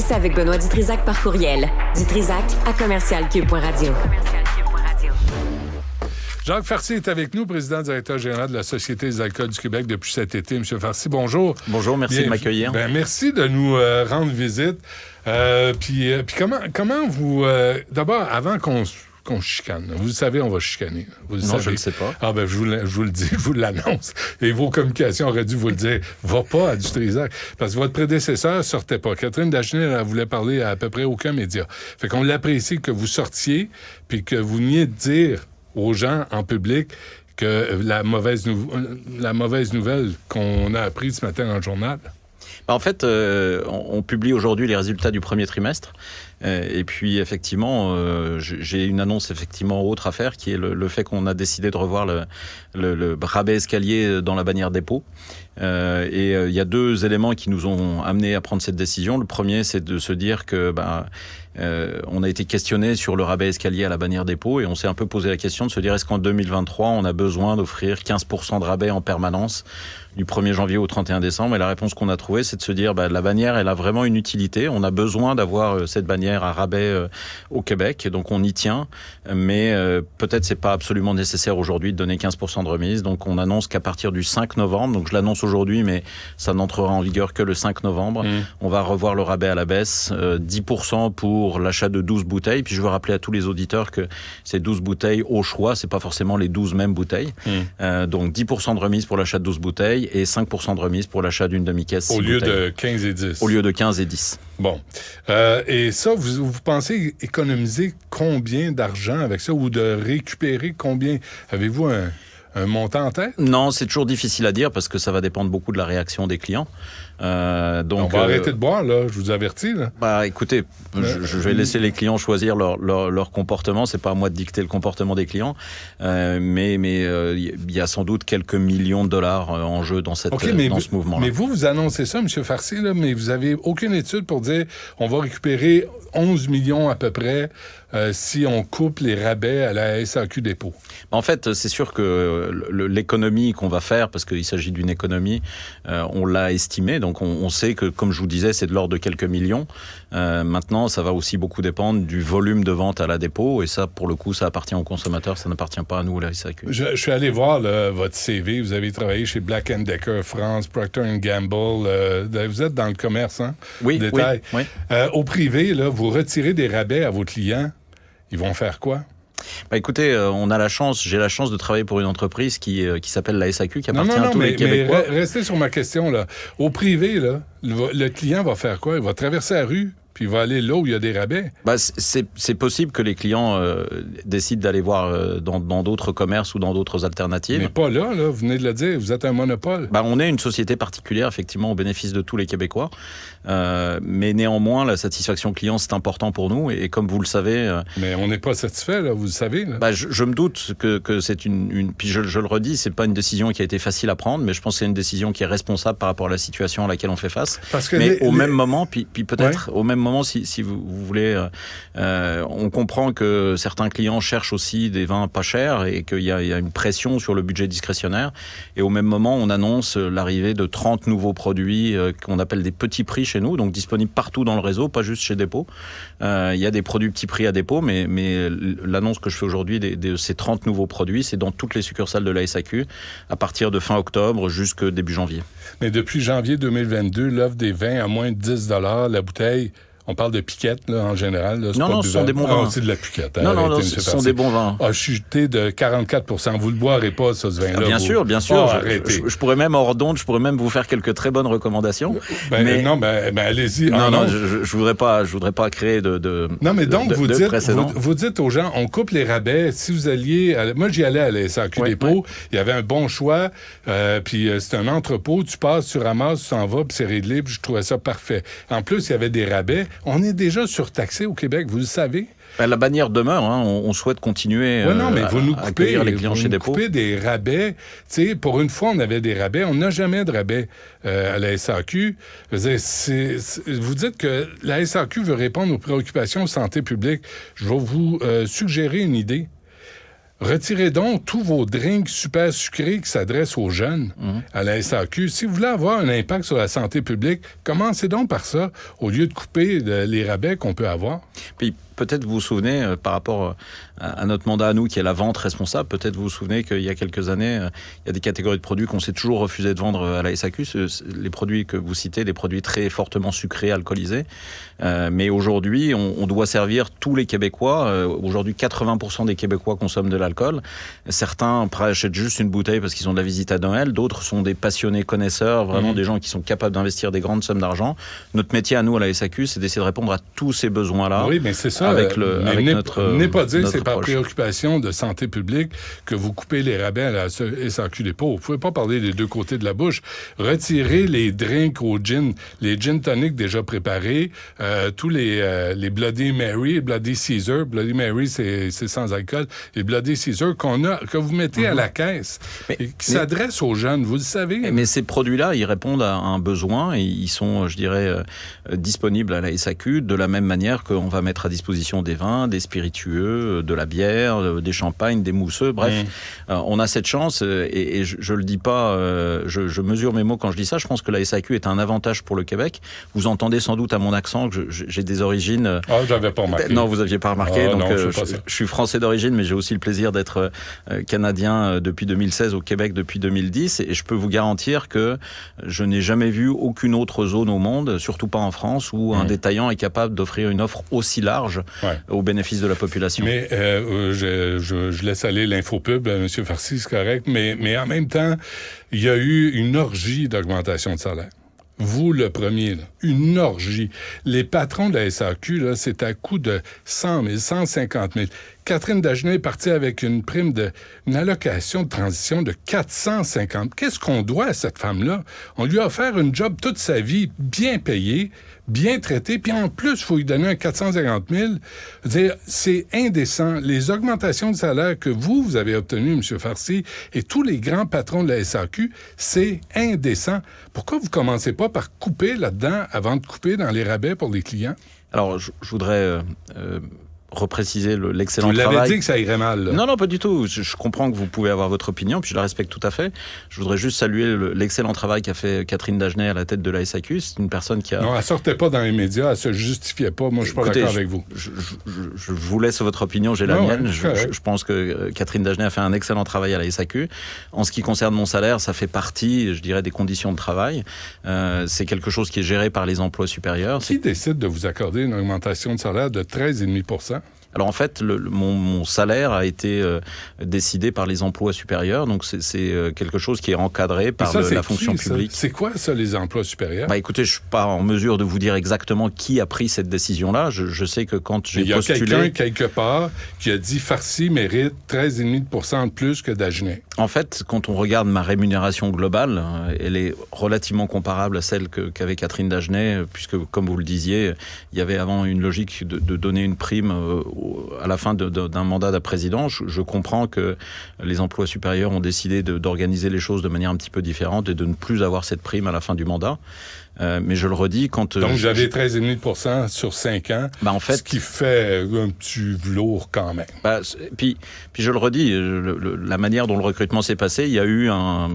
Journaliste avec Benoît Dutrisac par courriel. dutrisac@commercialcube.radio. Jacques Farcy est avec nous, président directeur général de la Société des alcools du Québec depuis cet été. Monsieur Farcy, bonjour. Bonjour, merci de m'accueillir. Merci de nous rendre visite. Puis comment vous... d'abord, avant qu'on chicane. Vous le savez, on va chicaner. Non, je ne le sais pas. Ah ben, je vous le dis, je vous l'annonce. Et vos communications auraient dû vous le dire. Va pas à Dutrisac. Parce que votre prédécesseur sortait pas. Catherine Dagenet, elle voulait parler à peu près aucun média. Fait qu'on l'apprécie que vous sortiez, puis que vous veniez de dire aux gens en public que la mauvaise nouvelle qu'on a apprise ce matin dans le journal. En fait, on publie aujourd'hui les résultats du premier trimestre. Et puis, effectivement, j'ai une annonce effectivement autre à faire, qui est le fait qu'on a décidé de revoir le rabais escalier dans la bannière dépôt. Et il y a deux éléments qui nous ont amenés à prendre cette décision. Le premier, c'est de se dire que on a été questionné sur le rabais escalier à la bannière dépôt et on s'est un peu posé la question de se dire est-ce qu'en 2023, on a besoin d'offrir 15% de rabais en permanence du 1er janvier au 31 décembre. Et la réponse qu'on a trouvée, c'est de se dire la bannière, elle a vraiment une utilité. On a besoin d'avoir cette bannière à rabais au Québec, et donc on y tient. Mais peut-être c'est pas absolument nécessaire aujourd'hui de donner 15% de remise. Donc on annonce qu'à partir du 5 novembre, donc je l'annonce aujourd'hui, mais ça n'entrera en vigueur que le 5 novembre, on va revoir le rabais à la baisse, 10% pour l'achat de 12 bouteilles. Puis je veux rappeler à tous les auditeurs que ces 12 bouteilles au choix, c'est pas forcément les 12 mêmes bouteilles. Donc 10% de remise pour l'achat de 12 bouteilles et 5% de remise pour l'achat d'une demi-caisse. Au lieu de 15 et 10. Au lieu de 15 et 10. Bon. Et ça, vous pensez économiser combien d'argent avec ça ou de récupérer combien? Avez-vous un montant en tête? Non, c'est toujours difficile à dire parce que ça va dépendre beaucoup de la réaction des clients. Donc, on va arrêter de boire, là, je vous avertis. Là. Écoutez, je vais laisser les clients choisir leur comportement. C'est pas à moi de dicter le comportement des clients. Mais il y a sans doute quelques millions de dollars en jeu dans ce mouvement-là. Mais vous annoncez ça, M. Farcy, là, mais vous avez aucune étude pour dire on va récupérer 11 millions à peu près si on coupe les rabais à la SAQ dépôt. En fait, c'est sûr que l'économie qu'on va faire, parce qu'il s'agit d'une économie, on l'a estimée. Donc on sait que, comme je vous disais, c'est de l'ordre de quelques millions. Maintenant, ça va aussi beaucoup dépendre du volume de vente à la dépôt. Et ça, pour le coup, ça appartient aux consommateurs. Ça n'appartient pas à nous, la SAQ. Je suis allé voir votre CV. Vous avez travaillé chez Black & Decker France, Procter & Gamble. Vous êtes dans le commerce, hein? Oui, détail. Oui. Au privé, là, vous retirez des rabais à vos clients. Ils vont faire quoi? Écoutez, j'ai la chance de travailler pour une entreprise qui s'appelle la SAQ, qui appartient à tous les Québécois. Mais restez sur ma question, là. Au privé, là, le client va faire quoi? Il va traverser la rue, puis il va aller là où il y a des rabais. C'est possible que les clients décident d'aller voir dans d'autres commerces ou dans d'autres alternatives. Mais pas là, vous venez de le dire, vous êtes un monopole. On est une société particulière, effectivement, au bénéfice de tous les Québécois. Mais néanmoins, la satisfaction client, c'est important pour nous. Et comme vous le savez... Mais on n'est pas satisfait, là, vous le savez. Là. Je me doute que c'est une... Puis je le redis, c'est pas une décision qui a été facile à prendre, mais je pense que c'est une décision qui est responsable par rapport à la situation à laquelle on fait face. Mais au même moment, puis peut-être au même moment, si vous voulez, on comprend que certains clients cherchent aussi des vins pas chers et qu'il y a une pression sur le budget discrétionnaire. Et au même moment, on annonce l'arrivée de 30 nouveaux produits qu'on appelle des petits prix chez nous, donc disponibles partout dans le réseau, pas juste chez Dépôt. Il y a des produits petits prix à Dépôt, mais l'annonce que je fais aujourd'hui de ces 30 nouveaux produits, c'est dans toutes les succursales de la SAQ à partir de fin octobre jusqu'à début janvier. Mais depuis janvier 2022, l'offre des vins à moins de 10 $ la bouteille. On parle de piquettes, là, en général. Là, non, ce sont des bons vins. C'est de la piquette. Non, ce sont des bons vins. A chuté de 44 %. Vous le boirez pas, ça, ce vin-là. Bien sûr. Je pourrais même, hors d'onde, vous faire quelques très bonnes recommandations. Non, allez-y. Je voudrais pas créer de Non, mais donc, précédent. vous dites aux gens, on coupe les rabais. Si vous alliez... Moi, j'y allais à la SAQ Dépôt. Il y avait un bon choix. Puis c'est un entrepôt. Tu passes, tu ramasses, tu s'en vas, puis c'est réglé. Puis je trouvais ça parfait. En plus, il y avait des rabais. On est déjà surtaxé au Québec, vous le savez. La bannière demeure. On souhaite continuer à accueillir les clients chez Dépôt. Vous nous coupez des rabais. T'sais, pour une fois, on avait des rabais. On n'a jamais de rabais à la SAQ. Vous dites que la SAQ veut répondre aux préoccupations de santé publique. Je vais vous suggérer une idée. Retirez donc tous vos drinks super sucrés qui s'adressent aux jeunes à la SAQ. Si vous voulez avoir un impact sur la santé publique, commencez donc par ça, au lieu de couper les rabais qu'on peut avoir. Puis peut-être vous vous souvenez, par rapport à notre mandat à nous, qui est la vente responsable, peut-être vous vous souvenez qu'il y a quelques années, il y a des catégories de produits qu'on s'est toujours refusé de vendre à la SAQ. Les produits que vous citez, des produits très fortement sucrés, alcoolisés. Mais aujourd'hui, on doit servir tous les Québécois. Aujourd'hui, 80% des Québécois consomment de l'alcool. Certains achètent juste une bouteille parce qu'ils ont de la visite à Noël. D'autres sont des passionnés connaisseurs, vraiment des gens qui sont capables d'investir des grandes sommes d'argent. Notre métier à nous, à la SAQ, c'est d'essayer de répondre à tous ces besoins-là. Oui, mais c'est ça. Venez pas dire que c'est par préoccupation de santé publique que vous coupez les rabais à la SAQ des pauvres. Vous pouvez pas parler des deux côtés de la bouche. Retirez les drinks au gin, les gin tonic déjà préparés, tous les Bloody Mary, Bloody Caesar. Bloody Mary, c'est sans alcool. Les Bloody Caesar que vous mettez à la caisse et qui s'adressent aux jeunes, vous le savez. Mais ces produits-là, ils répondent à un besoin et ils sont, je dirais, disponibles à la SAQ de la même manière qu'on va mettre à disposition des vins, des spiritueux, de la bière, des champagnes, des mousseux, bref. On a cette chance et je le dis pas, je mesure mes mots quand je dis ça. Je pense que la SAQ est un avantage pour le Québec. Vous entendez sans doute à mon accent que j'ai des origines... Ah, je l'avais pas remarqué. Non, vous aviez pas remarqué. Ah, donc, non, je suis français d'origine, mais j'ai aussi le plaisir d'être canadien depuis 2016, au Québec depuis 2010. Et je peux vous garantir que je n'ai jamais vu aucune autre zone au monde, surtout pas en France, où un détaillant est capable d'offrir une offre aussi large au bénéfice de la population. Mais je laisse aller l'infopub, M. Farcy, c'est correct, mais en même temps, il y a eu une orgie d'augmentation de salaire. Vous, le premier, là, une orgie. Les patrons de la SAQ, là, c'est à coût de 100 000, 150 000. Catherine Dagenet est partie avec une prime une allocation de transition de 450. Qu'est-ce qu'on doit à cette femme-là? On lui a offert une job toute sa vie, bien payée, bien traitée, puis en plus, il faut lui donner un 450 000. C'est indécent. Les augmentations de salaire que vous avez obtenues, M. Farcy, et tous les grands patrons de la SAQ, c'est indécent. Pourquoi vous ne commencez pas par couper là-dedans avant de couper dans les rabais pour les clients? Alors, je voudrais... repréciser l'excellent travail. Vous l'avez dit que ça irait mal. Là. Non, pas du tout. Je comprends que vous pouvez avoir votre opinion, puis je la respecte tout à fait. Je voudrais juste saluer l'excellent travail qu'a fait Catherine Dagenet à la tête de la SAQ. C'est une personne qui a... Non, elle sortait pas dans les médias, elle se justifiait pas. Moi, je suis pas d'accord avec vous. Je vous laisse votre opinion, j'ai la mienne. Je pense que Catherine Dagenet a fait un excellent travail à la SAQ. En ce qui concerne mon salaire, ça fait partie, je dirais, des conditions de travail. C'est quelque chose qui est géré par les emplois supérieurs. Qui décide de vous accorder une augmentation de salaire de 13,5 %? Alors en fait, mon salaire a été décidé par les emplois supérieurs, donc c'est quelque chose qui est encadré par la fonction publique. C'est quoi ça, les emplois supérieurs? Écoutez, je suis pas en mesure de vous dire exactement qui a pris cette décision-là. Je sais que quand j'ai postulé... Il y a quelqu'un quelque part qui a dit Farcy mérite 13,5 % de plus que Dagenet. En fait, quand on regarde ma rémunération globale, elle est relativement comparable à celle qu'avait Catherine Dagenet, puisque, comme vous le disiez, il y avait avant une logique de donner une prime à la fin d'un mandat de président. Je comprends que les emplois supérieurs ont décidé d'organiser les choses de manière un petit peu différente et de ne plus avoir cette prime à la fin du mandat. Mais je le redis, quand... Donc, j'avais 13,5 % sur 5 ans, en fait, ce qui fait un petit velours quand même. Puis je le redis, la manière dont le recrutement s'est passé, il y a eu un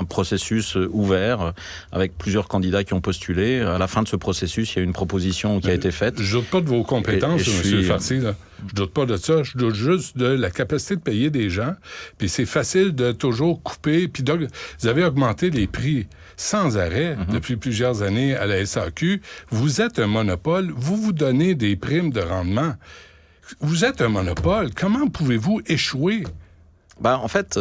processus ouvert avec plusieurs candidats qui ont postulé. À la fin de ce processus, il y a eu une proposition qui a été faite. Je doute pas de vos compétences, M. Farcy, là. Je doute pas de ça. Je doute juste de la capacité de payer des gens. Puis c'est facile de toujours couper. Puis vous avez augmenté les prix sans arrêt depuis plusieurs années à la SAQ. Vous êtes un monopole. Vous vous donnez des primes de rendement. Vous êtes un monopole. Comment pouvez-vous échouer? En fait,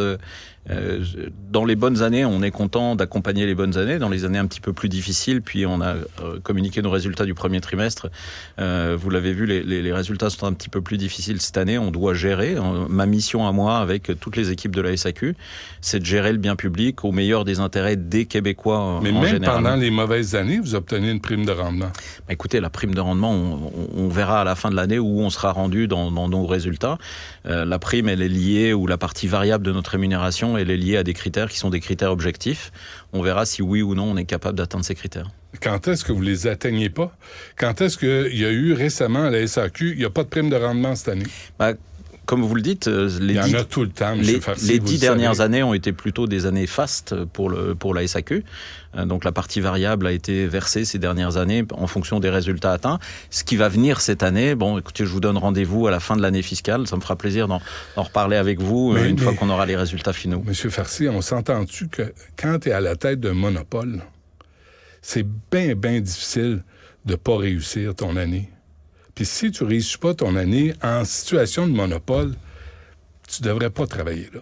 dans les bonnes années, on est content d'accompagner les bonnes années. Dans les années un petit peu plus difficiles, puis on a communiqué nos résultats du premier trimestre. Vous l'avez vu, les résultats sont un petit peu plus difficiles cette année. On doit gérer. Ma mission à moi, avec toutes les équipes de la SAQ, c'est de gérer le bien public au meilleur des intérêts des Québécois en général. Mais même pendant les mauvaises années, vous obtenez une prime de rendement. Écoutez, la prime de rendement, on verra à la fin de l'année où on sera rendu dans nos résultats. La prime, elle est liée, ou la partie variable de notre rémunération, elle est liée à des critères qui sont des critères objectifs. On verra si oui ou non on est capable d'atteindre ces critères. Quand est-ce que vous les atteignez pas? Quand est-ce qu'il y a eu récemment à la SAQ, il n'y a pas de prime de rendement cette année? Comme vous le dites, Il y en a tout le temps, M. Farcy. Les 10 dernières années ont été plutôt des années fastes pour la SAQ. Donc la partie variable a été versée ces dernières années en fonction des résultats atteints. Ce qui va venir cette année, bon, écoutez, je vous donne rendez-vous à la fin de l'année fiscale. Ça me fera plaisir d'en reparler avec vous une fois qu'on aura les résultats finaux. M. Farcy, on s'entend-tu que quand tu es à la tête d'un monopole, c'est bien, bien difficile de ne pas réussir ton année. Puis si tu ne réussis pas ton année en situation de monopole, tu ne devrais pas travailler là.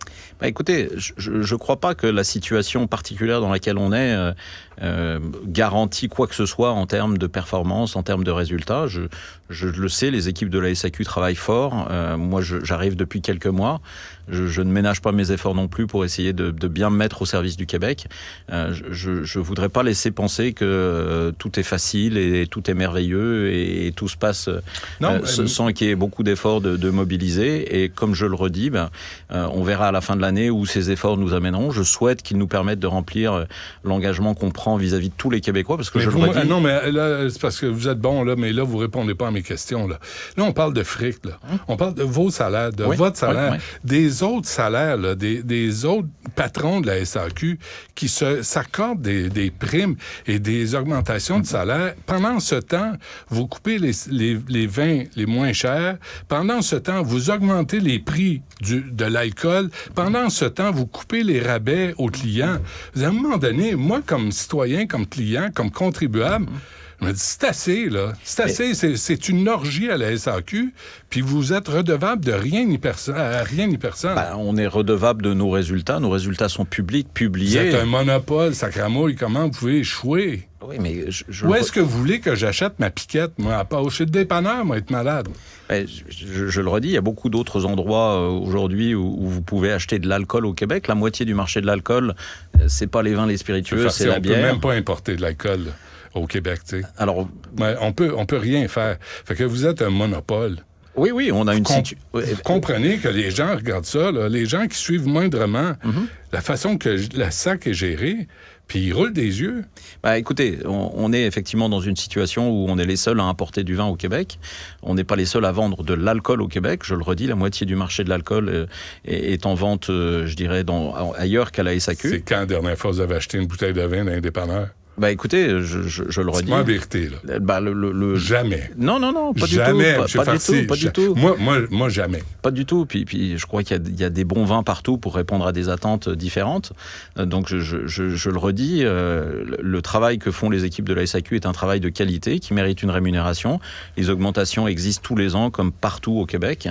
Écoutez, je ne crois pas que la situation particulière dans laquelle on est garantit quoi que ce soit en termes de performance, en termes de résultats. Je le sais, les équipes de la SAQ travaillent fort. Moi, j'arrive depuis quelques mois. Je ne ménage pas mes efforts non plus pour essayer de bien me mettre au service du Québec. Je ne voudrais pas laisser penser que tout est facile et tout est merveilleux et tout se passe sans qu'il y ait beaucoup d'efforts de mobiliser. Et comme je le redis, on verra à la fin de l'année où ces efforts nous amèneront. Je souhaite qu'ils nous permettent de remplir l'engagement qu'on prend vis-à-vis de tous les Québécois, parce que le redis... Non, mais là, c'est parce que vous êtes bon, là, mais là, vous répondez pas à mes questions. Là, on parle de fric, là. On parle de vos salaires, de votre salaire, des autres salaires, là, des autres patrons de la SAQ qui s'accordent des primes et des augmentations de salaire. Pendant ce temps, vous coupez les vins les moins chers. Pendant ce temps, vous augmentez les prix de l'alcool. Pendant ce temps, vous coupez les rabais aux clients. À un moment donné, moi, comme citoyen, comme client, comme contribuable, je me dis, c'est assez, là. C'est assez. C'est une orgie à la SAQ, puis vous êtes redevable de rien ni personne. On est redevable de nos résultats. Nos résultats sont publics, publiés. Vous êtes un monopole, sacramouille. Comment vous pouvez échouer? Oui, mais Où est-ce que vous voulez que j'achète ma piquette, moi, à part chez le dépanneur, moi, être malade? Je le redis, il y a beaucoup d'autres endroits aujourd'hui où vous pouvez acheter de l'alcool au Québec. La moitié du marché de l'alcool, c'est pas les vins, les spiritueux, c'est la bière. On peut même pas importer de l'alcool au Québec, tu sais. Alors, on peut rien faire. Fait que vous êtes un monopole. Oui, on a une situation. Vous comprenez que les gens regardent ça, là, les gens qui suivent moindrement la façon que la SAC est gérée, puis ils roulent des yeux. Écoutez, on est effectivement dans une situation où on est les seuls à importer du vin au Québec. On n'est pas les seuls à vendre de l'alcool au Québec. Je le redis, la moitié du marché de l'alcool est en vente, je dirais, ailleurs qu'à la SAQ. C'est quand la dernière fois vous avez acheté une bouteille de vin dans un dépanneur? Écoutez, je le redis. C'est ma vérité, là. Jamais. Non, pas jamais, du tout. Pas du tout. Moi, jamais. Pas du tout. Puis je crois qu'il y a des bons vins partout pour répondre à des attentes différentes. Donc, je le redis, le travail que font les équipes de la SAQ est un travail de qualité qui mérite une rémunération. Les augmentations existent tous les ans, comme partout au Québec.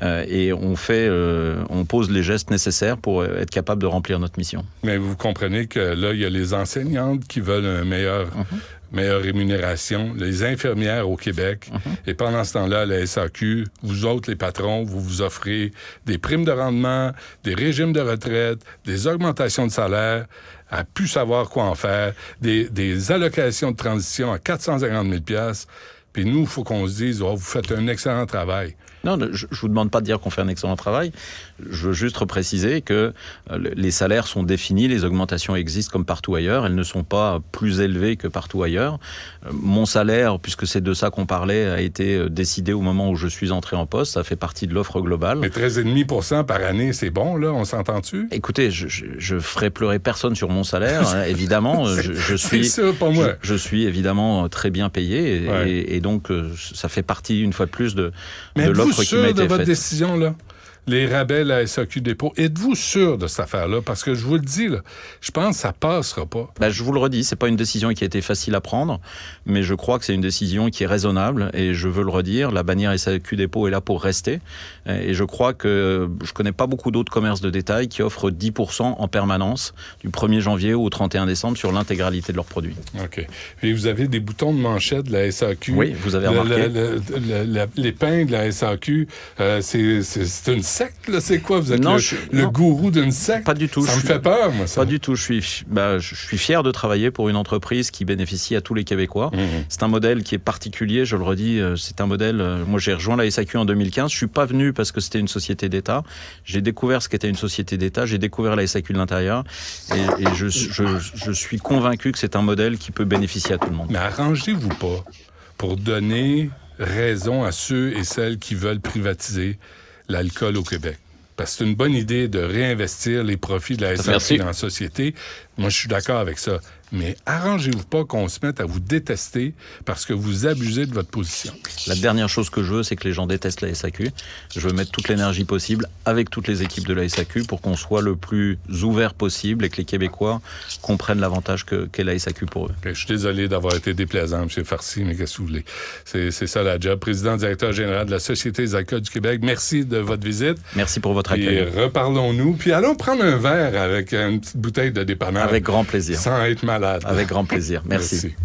Et on pose les gestes nécessaires pour être capable de remplir notre mission. Mais vous comprenez que là, il y a les enseignantes qui veulent une meilleure rémunération, les infirmières au Québec. Et pendant ce temps-là, la SAQ, vous autres, les patrons, vous offrez des primes de rendement, des régimes de retraite, des augmentations de salaire, à plus savoir quoi en faire, des allocations de transition à 450 000 $. Puis nous, il faut qu'on se dise, vous faites un excellent travail. Non, je ne vous demande pas de dire qu'on fait un excellent travail. Je veux juste préciser que les salaires sont définis, les augmentations existent comme partout ailleurs. Elles ne sont pas plus élevées que partout ailleurs. Mon salaire, puisque c'est de ça qu'on parlait, a été décidé au moment où je suis entré en poste. Ça fait partie de l'offre globale. Mais 13,5 % par année, c'est bon, là? On s'entend-tu? Écoutez, je ferai pleurer personne sur mon salaire, évidemment. Je suis, c'est ça, pas moi. Je suis évidemment très bien payé. Et donc, ça fait partie, une fois de plus, de l'offre qui m'a été faite. Êtes-vous sûr de votre décision, là? Les rabais, la SAQ dépôt. Êtes-vous sûr de cette affaire-là? Parce que je vous le dis, là, je pense que ça passera pas. Je vous le redis, c'est pas une décision qui a été facile à prendre, mais je crois que c'est une décision qui est raisonnable, et je veux le redire, la bannière SAQ dépôt est là pour rester, et je crois que je connais pas beaucoup d'autres commerces de détail qui offrent 10% en permanence du 1er janvier au 31 décembre sur l'intégralité de leurs produits. OK. Et vous avez des boutons de manchette de la SAQ. Oui, vous avez remarqué. L'épingle de la SAQ, c'est une secte, là? C'est quoi? Vous êtes le gourou d'une secte? Pas du tout. Ça me fait peur, moi, ça. Pas du tout. Je suis fier de travailler pour une entreprise qui bénéficie à tous les Québécois. C'est un modèle qui est particulier, je le redis. C'est un modèle... moi, j'ai rejoint la SAQ en 2015. Je suis pas venu parce que c'était une société d'État. J'ai découvert ce qu'était une société d'État. J'ai découvert la SAQ de l'intérieur. Et je suis convaincu que c'est un modèle qui peut bénéficier à tout le monde. Mais arrangez-vous pas pour donner raison à ceux et celles qui veulent privatiser l'alcool au Québec. Parce que c'est une bonne idée de réinvestir les profits de la SAQ dans la société. Moi, je suis d'accord avec ça. Mais arrangez-vous pas qu'on se mette à vous détester parce que vous abusez de votre position. La dernière chose que je veux, c'est que les gens détestent la SAQ. Je veux mettre toute l'énergie possible avec toutes les équipes de la SAQ pour qu'on soit le plus ouvert possible et que les Québécois comprennent l'avantage qu'est la SAQ pour eux. Je suis désolé d'avoir été déplaisant, M. Farcy, mais qu'est-ce que vous voulez? C'est ça la job. Président directeur général de la Société des alcools du Québec, merci de votre visite. Merci pour votre accueil. Et reparlons-nous. Puis allons prendre un verre avec une petite bouteille de dépanneur. Avec grand plaisir. Sans être malade. Avec grand plaisir. Merci.